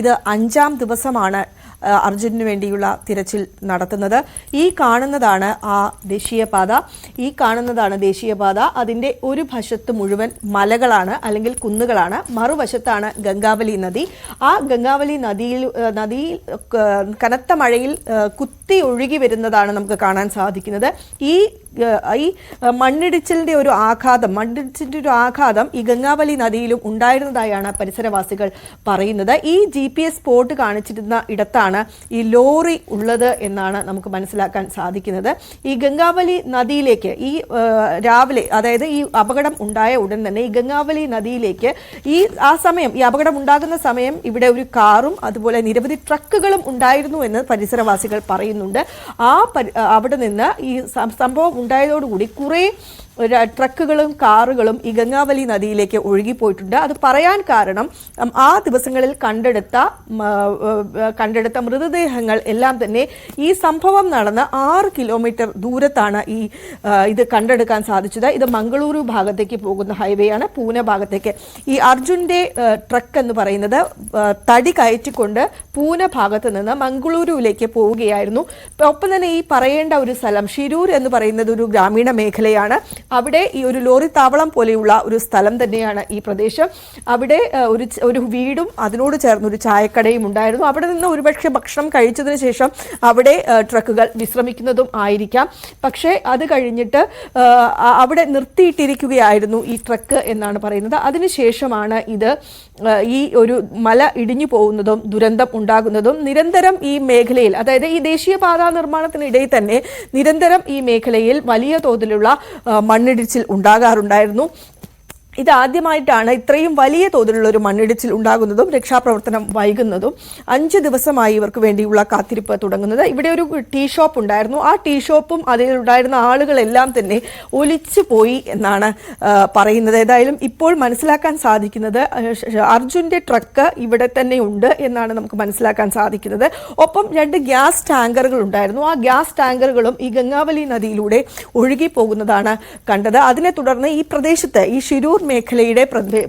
ഇത് 5-ാം ദിവസമാണ് അർജുനു വേണ്ടിയുള്ള തിരച്ചിൽ നടത്തുന്നത്. ഈ കാണുന്നതാണ് ദേശീയപാത. അതിന്റെ ഒരു വശത്ത് മുഴുവൻ മലകളാണ് അല്ലെങ്കിൽ കുന്നുകളാണ്, മറുവശത്താണ് ഗംഗാവലി നദി. ആ ഗംഗാവലി നദിയിൽ കനത്ത മഴയിൽ കുത്തി ഒഴുകി വരുന്നതാണ് നമുക്ക് കാണാൻ സാധിക്കുന്നത്. ഈ മണ്ണിടിച്ചിലിന്റെ ഒരു ആഘാതം ഈ ഗംഗാവലി നദിയിലും ഉണ്ടായിരുന്നതായാണ് പരിസരവാസികൾ പറയുന്നത്. ഈ GPS സ്പോട്ട് കാണിച്ചിരുന്ന ഇടത്താണ് ഈ ലോറി ഉള്ളത് എന്നാണ് നമുക്ക് മനസ്സിലാക്കാൻ സാധിക്കുന്നത്. ഈ ഗംഗാവലി നദിയിലേക്ക് രാവിലെ, അതായത് ഈ അപകടം ഉണ്ടായ ഉടൻ തന്നെ ഈ ഗംഗാവലി നദിയിലേക്ക് ഈ അപകടം ഉണ്ടാകുന്ന സമയം ഇവിടെ ഒരു കാറും അതുപോലെ നിരവധി ട്രക്കുകളും ഉണ്ടായിരുന്നു എന്ന് പരിസരവാസികൾ പറയുന്നുണ്ട്. അവിടെ നിന്ന് ഈ സംഭവം ഉണ്ടായതോടുകൂടി കുറേ ട്രക്കുകളും കാറുകളും ഈ ഗംഗാവലി നദിയിലേക്ക് ഒഴുകിപ്പോയിട്ടുണ്ട്. അത് പറയാൻ കാരണം ആ ദിവസങ്ങളിൽ കണ്ടെടുത്ത മൃതദേഹങ്ങൾ എല്ലാം തന്നെ ഈ സംഭവം നടന്ന 6 കിലോമീറ്റർ ദൂരത്താണ് ഇത് കണ്ടെടുക്കാൻ സാധിച്ചത്. ഇത് മംഗളൂരു ഭാഗത്തേക്ക് പോകുന്ന ഹൈവേ ആണ്, പൂനെ ഭാഗത്തേക്ക്. ഈ അർജുന്റെ ട്രക്ക് എന്ന് പറയുന്നത് തടി കയറ്റിക്കൊണ്ട് പൂനെ ഭാഗത്ത് നിന്ന് മംഗളൂരുവിലേക്ക് പോവുകയായിരുന്നു. ഒപ്പം തന്നെ ഈ പറയേണ്ട ഒരു സ്ഥലം ഷിരൂർ എന്ന് പറയുന്നത് ഒരു ഗ്രാമീണ മേഖലയാണ്. അവിടെ ഈ ഒരു ലോറി താവളം പോലെയുള്ള ഒരു സ്ഥലം തന്നെയാണ് ഈ പ്രദേശം. അവിടെ ഒരു വീടും അതിനോട് ചേർന്ന് ഒരു ചായക്കടയും ഉണ്ടായിരുന്നു. അവിടെ നിന്ന് ഒരുപക്ഷെ ഭക്ഷണം കഴിച്ചതിന് ശേഷം അവിടെ ട്രക്കുകൾ വിശ്രമിക്കുന്നതും ആയിരിക്കാം. പക്ഷേ അത് കഴിഞ്ഞിട്ട് അവിടെ നിർത്തിയിട്ടിരിക്കുകയായിരുന്നു ഈ ട്രക്ക് എന്നാണ് പറയുന്നത്. അതിനുശേഷമാണ് ഈ ഒരു മല ഇടിഞ്ഞു പോകുന്നതും ദുരന്തം ഉണ്ടാകുന്നതും. നിരന്തരം ഈ മേഖലയിൽ, അതായത് ഈ ദേശീയപാതാ നിർമ്മാണത്തിനിടയിൽ തന്നെ നിരന്തരം ഈ മേഖലയിൽ വലിയ തോതിലുള്ള മണ്ണിടിച്ചിൽ ഉണ്ടാകാറുണ്ടായിരുന്നു. ഇതാദ്യമായിട്ടാണ് ഇത്രയും വലിയ തോതിലുള്ള ഒരു മണ്ണിടിച്ചിൽ ഉണ്ടാകുന്നതും രക്ഷാപ്രവർത്തനം വൈകുന്നതും. 5 ദിവസമായി ഇവർക്ക് വേണ്ടിയുള്ള കാത്തിരിപ്പ് തുടങ്ങുന്നത്. ഇവിടെ ഒരു ടീ ഷോപ്പ് ഉണ്ടായിരുന്നു. ആ ടീ ഷോപ്പും അതിലുണ്ടായിരുന്ന ആളുകളെല്ലാം തന്നെ ഒലിച്ചു പോയി എന്നാണ് പറയുന്നത്. ഏതായാലും ഇപ്പോൾ മനസ്സിലാക്കാൻ സാധിക്കുന്നത് അർജുന്റെ ട്രക്ക് ഇവിടെ തന്നെ ഉണ്ട് എന്നാണ് നമുക്ക് മനസ്സിലാക്കാൻ സാധിക്കുന്നത്. ഒപ്പം 2 ഗ്യാസ് ടാങ്കറുകൾ ഉണ്ടായിരുന്നു. ആ ഗ്യാസ് ടാങ്കറുകളും ഈ ഗംഗാവലി നദിയിലൂടെ ഒഴുകി പോകുന്നതാണ് കണ്ടത്. അതിനെ തുടർന്ന് ഈ പ്രദേശത്ത്, ഈ ഷിരൂർ മേഖലയുടെ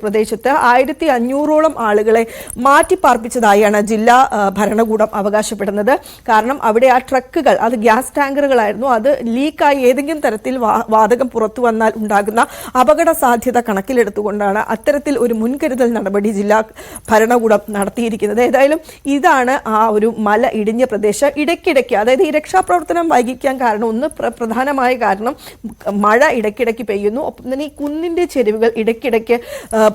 പ്രദേശത്ത് 1500ഓളം ആളുകളെ മാറ്റിപ്പാർപ്പിച്ചതായാണ് ജില്ലാ ഭരണകൂടം അവകാശപ്പെടുന്നത്. കാരണം അവിടെ ആ ട്രക്കുകൾ, അത് ഗ്യാസ് ടാങ്കറുകളായിരുന്നു, അത് ലീക്കായി ഏതെങ്കിലും തരത്തിൽ വാതകം പുറത്തു വന്നാൽ ഉണ്ടാകുന്ന അപകട സാധ്യത കണക്കിലെടുത്തുകൊണ്ടാണ് അത്തരത്തിൽ ഒരു മുൻകരുതൽ നടപടി ജില്ലാ ഭരണകൂടം നടത്തിയിരിക്കുന്നത്. ഏതായാലും ഇതാണ് ആ ഒരു മല ഇടിഞ്ഞ പ്രദേശം. ഇടയ്ക്കിടയ്ക്ക്, അതായത് ഈ രക്ഷാപ്രവർത്തനം വൈകിക്കാൻ കാരണം, പ്രധാനമായ കാരണം മഴ ഇടയ്ക്കിടയ്ക്ക് പെയ്യുന്നു. ഒപ്പം തന്നെ ഈ കുന്നിന്റെ ചെരുവുകൾ ഇടയ്ക്കിടയ്ക്ക്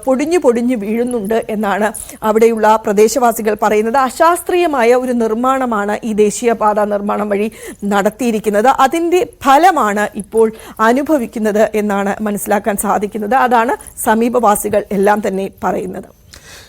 പൊടിഞ്ഞു വീഴുന്നുണ്ട് എന്നാണ് അവിടെയുള്ള പ്രദേശവാസികൾ പറയുന്നത്. അശാസ്ത്രീയമായ ഒരു നിർമ്മാണമാണ് ഈ ദേശീയപാത നിർമ്മാണം വഴി നടത്തിയിരിക്കുന്നത്. അതിൻ്റെ ഫലമാണ് ഇപ്പോൾ അനുഭവിക്കുന്നത് എന്നാണ് മനസ്സിലാക്കാൻ സാധിക്കുന്നത്. അതാണ് സമീപവാസികൾ എല്ലാം തന്നെ പറയുന്നത്.